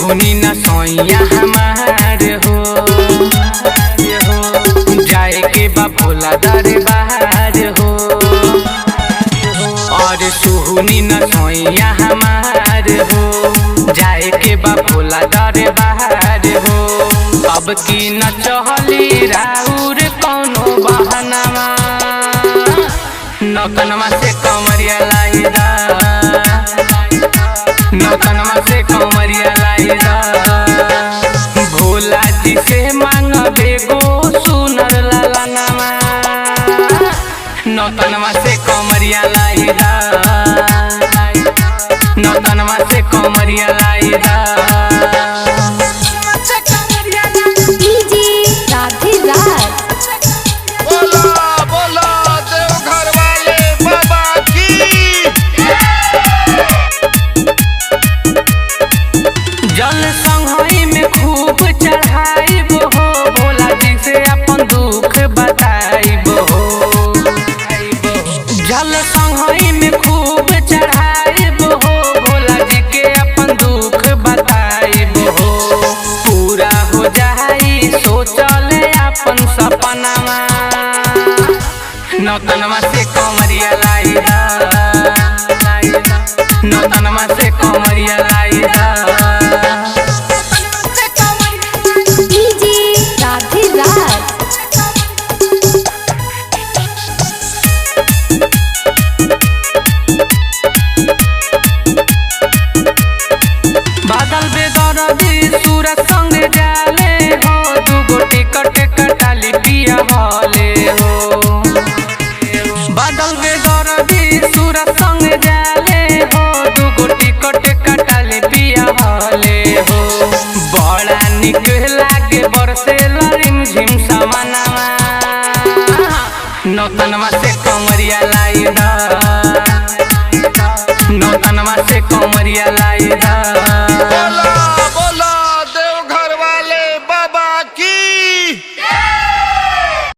सुहनी न सोइया हमार हो जाए के बा भोला दरबार हो। और सुहनी न सोइया हमार हो जाए के बा भोला दरबार हो। अब की न चहली राउर कौनो बहनवा नौतनवा से कमरिया लाइदा नौतनवा से कमरिया लाइदा। भोला जी से मांगबे गो सुनर ललनवा नौतनवा से कमरिया लाइदा नौतनवा से कमरिया लाइदा। जल संघई में खूब चढ़ाइब हो भोला जी से अपन दुख बताइब हो। जल संघई में खूब चढ़ाइब हो भोला जी के अपन दुख बताइब हो। पूरा हो जाई सोचल अपन सपनावा नौतनवा से कमरिया लाइदा नौतनवा से कमरिया लाइदा। बादल बेदरदी सूरज संग जाले हो दुगो टिकट कटाली पिया हले हो। बादल बेदरदी सूरज संग जाले हो दुगो टिकट कटाली पिया हले हो। बड़ा निक लागे बरसे लरिम झिम समानवा नौतनवा से कमरिया लाइदा नौतनवा से कमरिया लाइदा।